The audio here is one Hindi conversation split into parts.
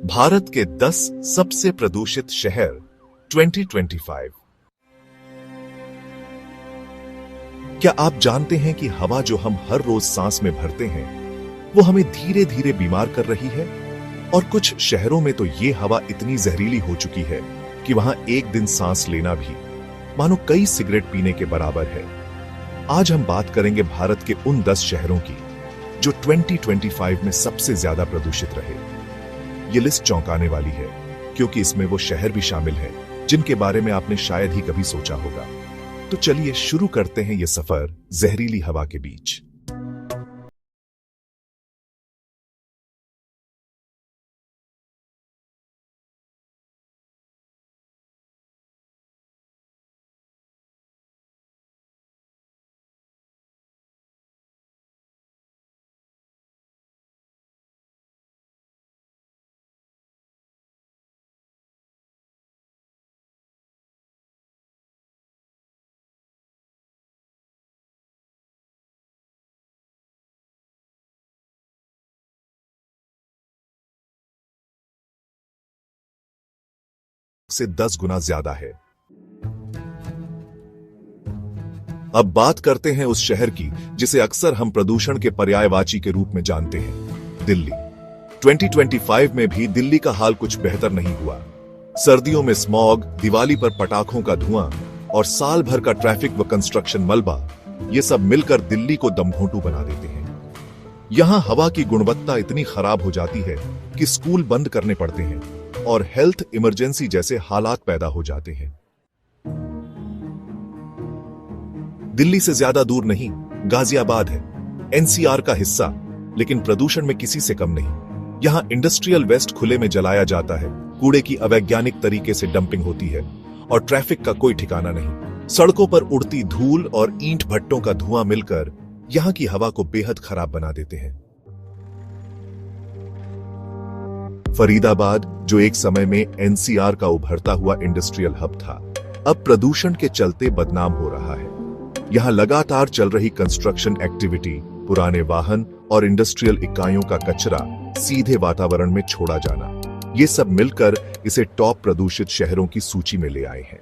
भारत के 10 सबसे प्रदूषित शहर 2025। क्या आप जानते हैं कि हवा जो हम हर रोज सांस में भरते हैं वो हमें धीरे धीरे बीमार कर रही है? और कुछ शहरों में तो ये हवा इतनी जहरीली हो चुकी है कि वहां एक दिन सांस लेना भी मानो कई सिगरेट पीने के बराबर है। आज हम बात करेंगे भारत के उन 10 शहरों की जो 2025 में सबसे ज्यादा प्रदूषित रहे। ये लिस्ट चौंकाने वाली है क्योंकि इसमें वो शहर भी शामिल हैं जिनके बारे में आपने शायद ही कभी सोचा होगा। तो चलिए शुरू करते हैं ये सफर जहरीली हवा के बीच। से 10 गुना ज्यादा है। अब बात करते हैं उस शहर की जिसे अक्सर हम प्रदूषण के पर्यायवाची के रूप में जानते हैं, दिल्ली। 2025 में भी दिल्ली का हाल कुछ बेहतर नहीं हुआ। सर्दियों में स्मॉग, दिवाली पर पटाखों का धुआं और साल भर का ट्रैफिक व कंस्ट्रक्शन मलबा, ये सब मिलकर दिल्ली को दमघोंटू बना देते हैं। यहां हवा की गुणवत्ता इतनी खराब हो जाती है कि स्कूल बंद करने पड़ते हैं और हेल्थ इमरजेंसी जैसे हालात पैदा हो जाते हैं। दिल्ली से ज्यादा दूर नहीं गाजियाबाद है, एनसीआर का हिस्सा, लेकिन प्रदूषण में किसी से कम नहीं। यहां इंडस्ट्रियल वेस्ट खुले में जलाया जाता है, कूड़े की अवैज्ञानिक तरीके से डंपिंग होती है और ट्रैफिक का कोई ठिकाना नहीं। सड़कों पर उड़ती धूल और ईंट भट्टों का धुआं मिलकर यहां की हवा को बेहद खराब बना देते हैं। फरीदाबाद, जो एक समय में एनसीआर का उभरता हुआ इंडस्ट्रियल हब था, अब प्रदूषण के चलते बदनाम हो रहा है। यहां लगातार चल रही कंस्ट्रक्शन एक्टिविटी, पुराने वाहन और इंडस्ट्रियल इकाइयों का कचरा सीधे वातावरण में छोड़ा जाना, ये सब मिलकर इसे टॉप प्रदूषित शहरों की सूची में ले आए हैं।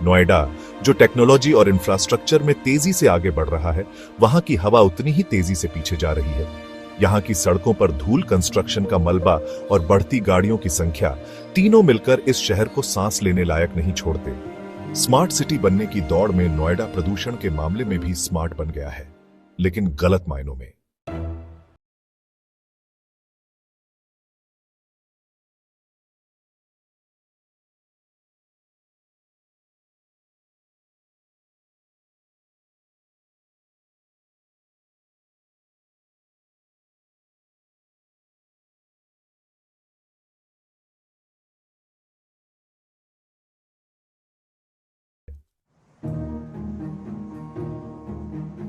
नोएडा, जो टेक्नोलॉजी और इंफ्रास्ट्रक्चर में तेजी से आगे बढ़ रहा है, वहां की हवा उतनी ही तेजी से पीछे जा रही है। यहां की सड़कों पर धूल, कंस्ट्रक्शन का मलबा और बढ़ती गाड़ियों की संख्या, तीनों मिलकर इस शहर को सांस लेने लायक नहीं छोड़ते। स्मार्ट सिटी बनने की दौड़ में नोएडा प्रदूषण के मामले में भी स्मार्ट बन गया है, लेकिन गलत मायनों में।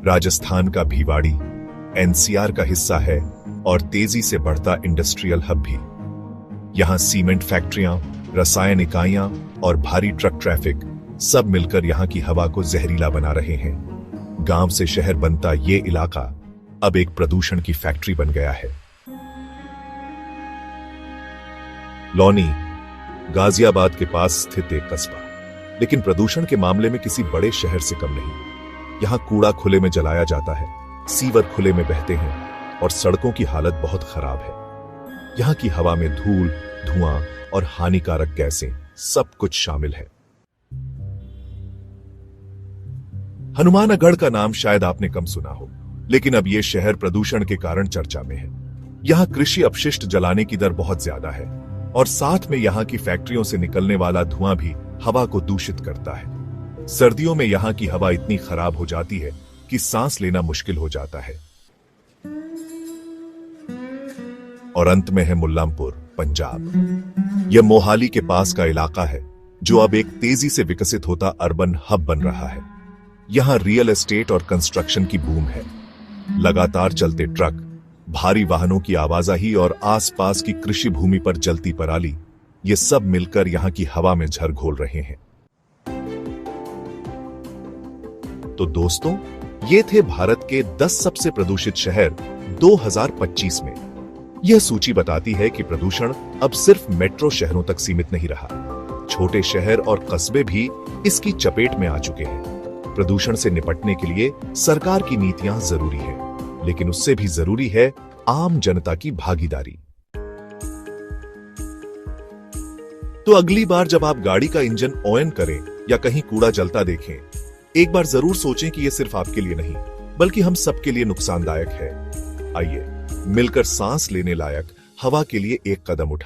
राजस्थान का भिवाड़ी एनसीआर का हिस्सा है और तेजी से बढ़ता इंडस्ट्रियल हब भी। यहां सीमेंट फैक्ट्रियां, रसायन इकाइयां और भारी ट्रक ट्रैफिक सब मिलकर यहां की हवा को जहरीला बना रहे हैं। गांव से शहर बनता ये इलाका अब एक प्रदूषण की फैक्ट्री बन गया है। लौनी, गाजियाबाद के पास स्थित एक कस्बा, लेकिन प्रदूषण के मामले में किसी बड़े शहर से कम नहीं। यहां कूड़ा खुले में जलाया जाता है, सीवर खुले में बहते हैं और सड़कों की हालत बहुत खराब है। यहां की हवा में धूल, धुआं और हानिकारक गैसें सब कुछ शामिल है। हनुमानगढ़ का नाम शायद आपने कम सुना हो, लेकिन अब यह शहर प्रदूषण के कारण चर्चा में है। यहां कृषि अपशिष्ट जलाने की दर बहुत ज्यादा है और साथ में यहां की फैक्ट्रियों से निकलने वाला धुआं भी हवा को दूषित करता है। सर्दियों में यहां की हवा इतनी खराब हो जाती है कि सांस लेना मुश्किल हो जाता है। और अंत में है मुल्लानपुर, पंजाब। यह मोहाली के पास का इलाका है जो अब एक तेजी से विकसित होता अर्बन हब बन रहा है। यहां रियल एस्टेट और कंस्ट्रक्शन की बूम है। लगातार चलते ट्रक, भारी वाहनों की आवाजाही और आसपास की कृषि भूमि पर जलती पराली, ये सब मिलकर यहां की हवा में झर घोल रहे हैं। तो दोस्तों, ये थे भारत के 10 सबसे प्रदूषित शहर 2025 में। यह सूची बताती है कि प्रदूषण अब सिर्फ मेट्रो शहरों तक सीमित नहीं रहा। छोटे शहर और कस्बे भी इसकी चपेट में आ चुके हैं। प्रदूषण से निपटने के लिए सरकार की नीतियां जरूरी है, लेकिन उससे भी जरूरी है आम जनता की भागीदारी। तो अगली बार जब आप गाड़ी का इंजन ऑन करें या कहीं कूड़ा जलता देखें, एक बार जरूर सोचें कि यह सिर्फ आपके लिए नहीं, बल्कि हम सबके लिए नुकसानदायक है। आइए मिलकर सांस लेने लायक हवा के लिए एक कदम उठाएं।